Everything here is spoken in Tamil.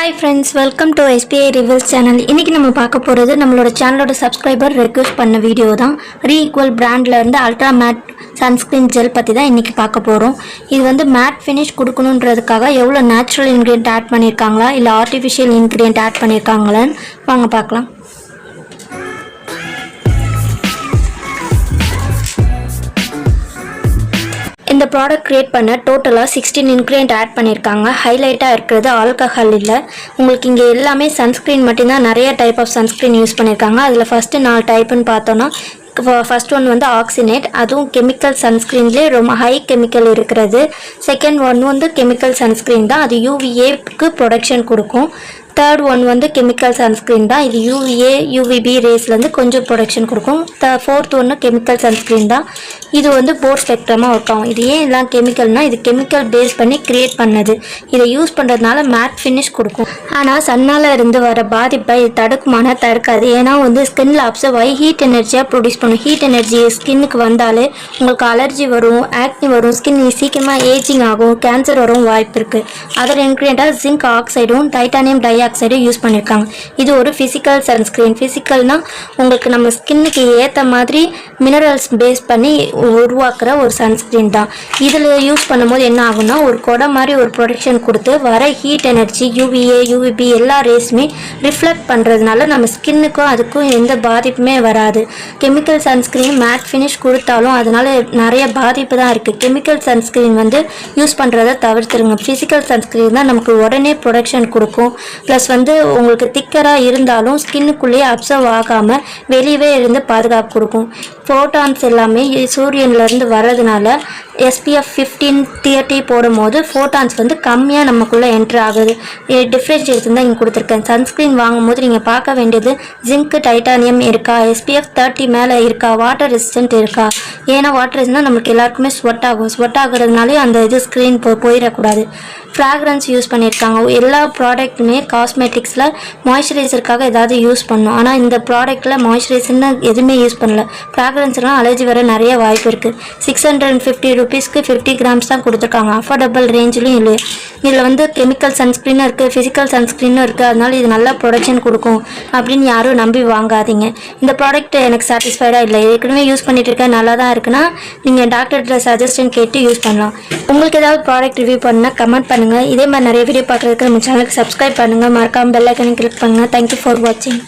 Hi friends, welcome to SPI Reequil channel. இன்னைக்கு நம்ம பார்க்க போறது நம்மளோட சேனலோட சப்ஸ்கிரைபர் ரெக்வெஸ்ட் பண்ண வீடியோ தான். Reequil பிராண்ட்ல இருந்து அல்ட்ரா மேட் சன்ஸ்கிரீன் ஜெல் பத்தி தான் இன்னைக்கு பார்க்க போறோம். இது வந்து மேட் ஃபினிஷ் கொடுக்கணும்ன்றதுக்காக எவ்வளவு நேச்சுரல் இன்கிரிடியன்ட் ஆட் பண்ணிருக்காங்களா இல்ல ஆர்ட்டிஃபிஷியல் இன்கிரிடியன்ட் ஆட் பண்ணிருக்காங்களான்னு வாங்க பார்க்கலாம். இந்த ப்ராடக்ட் கிரியேட் பண்ண டோட்டலாக 16 இன்க்ரீடியன்ட் ஆட் பண்ணியிருக்காங்க. ஹைலைட்டாக இருக்கிறது ஆல்கஹால் இல்லை. உங்களுக்கு இங்கே எல்லாமே சன்ஸ்க்ரீன் மட்டும்தான் நிறைய டைப் ஆஃப் சன்ஸ்க்ரீன் யூஸ் பண்ணியிருக்காங்க. அதில் ஃபஸ்ட்டு 4 டைப்புன்னு பார்த்தோன்னா ஃபர்ஸ்ட் ஒன் வந்து ஆக்சினேட், அதுவும் கெமிக்கல் சன்ஸ்க்ரீன்லேயே ரொம்ப ஹை கெமிக்கல் இருக்கிறது. செகண்ட் ஒன் வந்து கெமிக்கல் சன்ஸ்க்ரீன் தான், அது யூவிஏக்கு ப்ரொடக்ஷன் கொடுக்கும். தேர்ட் ஒன் வந்து கெமிக்கல் சன்ஸ்க்ரீன் தான், இது யூவிஏ யூவிபி ரேஸ்லேருந்து கொஞ்சம் ப்ரொடக்ஷன் கொடுக்கும். ஃபோர்த் ஒன்று கெமிக்கல் சன்ஸ்க்ரீன் தான், இது வந்து போர் ஸ்பெக்ட்ரமாக ஒர்க் ஆகும். இது ஏன் எல்லாம் கெமிக்கல்னால் இது கெமிக்கல் பேஸ் பண்ணி க்ரியேட் பண்ணது. இதை யூஸ் பண்ணுறதுனால மேட் ஃபினிஷ் கொடுக்கும். ஆனால் சன்னால் இருந்து வர பாதிப்பை இது தடுக்குமானா தடுக்காது. ஏன்னா வந்து ஸ்கின்ல அப்சர்வ் ஆகி ஹீட் எனர்ஜியாக ப்ரொடியூஸ் பண்ணும். ஹீட் எனர்ஜி ஸ்கின்னுக்கு வந்தாலே உங்களுக்கு அலர்ஜி வரும், ஆக்னி வரும், ஸ்கின் சீக்கிரமாக ஏஜிங் ஆகும், கேன்சர் வரும் வாய்ப்பு இருக்குது. அதோட இன்க்ரீடியண்ட்டாக ஜிங்க் ஆக்சைடும் டைட்டானியம் ஆக்சைடு யூஸ் பண்ணியிருக்காங்க. இது ஒரு ஃபிசிக்கல் சன்ஸ்கிரீன். ஃபிசிக்கல்னா உங்களுக்கு நம்ம ஸ்கின்னுக்கு ஏற்ற மாதிரி மினரல்ஸ் பேஸ் பண்ணி உருவாக்குற ஒரு சன்ஸ்கிரீன் தான். இதில் யூஸ் பண்ணும்போது என்ன ஆகும்னா ஒரு கொடை மாதிரி ஒரு ப்ரொடெக்ஷன் கொடுத்து வர ஹீட் எனர்ஜி யூவிஏ யூவிபி எல்லா ரேஸுமே ரிஃப்ளெக்ட் பண்ணுறதுனால நம்ம ஸ்கின்னுக்கும் அதுக்கும் எந்த பாதிப்புமே வராது. கெமிக்கல் சன்ஸ்கிரீன் மேட் ஃபினிஷ் கொடுத்தாலும் அதனால நிறைய பாதிப்பு தான் இருக்குது. கெமிக்கல் சன்ஸ்கிரீன் வந்து யூஸ் பண்ணுறதை தவிர்த்துருங்க. ஃபிசிக்கல் சன்ஸ்கிரீன் தான் நமக்கு உடனே ப்ரொடக்ஷன் கொடுக்கும். ப்ளஸ் வந்து உங்களுக்கு திக்கராக இருந்தாலும் ஸ்கின்னுக்குள்ளேயே அப்சர்வ் ஆகாமல் வெளியவே இருந்து பாதுகாப்பு கொடுக்கும். ஃபோட்டான்ஸ் எல்லாமே சூரியன்லேருந்து வர்றதுனால SPF50PA போடும் போது ஃபோட்டான்ஸ் வந்து கம்மியாக நமக்குள்ளே என்ட்ரு ஆகுது. டிஃப்ரென்ஷியேஷன் தான் இங்கே கொடுத்துருக்கேன். சன்ஸ்க்ரீன் வாங்கும் போது நீங்கள் பார்க்க வேண்டியது ஜிங்க் டைட்டானியம் இருக்கா, SPF30 மேலே இருக்கா, வாட்டர் ரெசிஸ்டன்ட் இருக்கா. ஏன்னா வாட்டர் ரெசிஸ்டன்ட் நமக்கு எல்லாருக்குமே ஸ்வெட் ஆகும். ஸ்வெட் ஆகுறதுனாலே அந்த இது ஸ்க்ரீன் போயிடக்கூடாது. ஃப்ராக்ரன்ஸ் யூஸ் பண்ணியிருக்காங்க. எல்லா ப்ராடக்ட்டுமே காஸ்மெட்டிக்ஸில் மாய்ஸ்சரைசருக்காக ஏதாவது யூஸ் பண்ணணும். ஆனால் இந்த ப்ராடக்ட்டில் மாய்ஸ்சரைசர்னு எதுவுமே யூஸ் பண்ணல. ஃப்ராக்ரன்ஸ்லாம் அலர்ஜி வர நிறைய வாய்ப்பு இருக்குது. 650 ரூபீஸ்க்கு 50 கிராம்ஸ் தான் கொடுத்துருக்காங்க. அஃபோர்டபுள் ரேஞ்சிலும் இல்லை. இதில் வந்து கெமிக்கல் சன்ஸ்க்ரீனும் இருக்குது, ஃபிசிக்கல் சன்ஸ்க்ரீனும் இருக்குது. அதனால இது நல்லா ப்ரொடக்ஷன் கொடுக்கும் அப்படின்னு யாரும் நம்பி வாங்காதீங்க. இந்த ப்ராடக்ட் எனக்கு சாட்டிஸ்ஃபைடாக இல்லை, ஏற்கனவே யூஸ் பண்ணிட்டு இருக்கேன் நல்லா தான் இருக்குன்னா நீங்கள் டாக்டர்கிட்ட சஜஷன் கேட்டு யூஸ் பண்ணலாம். உங்களுக்கு ஏதாவது ப்ராடக்ட் ரிவ்யூ பண்ணால் கமெண்ட் பண்ணுங்கள். இதே மாதிரி நிறைய வீடியோ பார்க்குறதுக்கு நம்ம சேனலுக்கு சப்ஸ்கிரைப் பண்ணுங்கள். மறக்காமல் பெல் ஐக்கனை கிளிக் பண்ணுங்கள். தேங்க்யூ ஃபார் வாட்சிங்.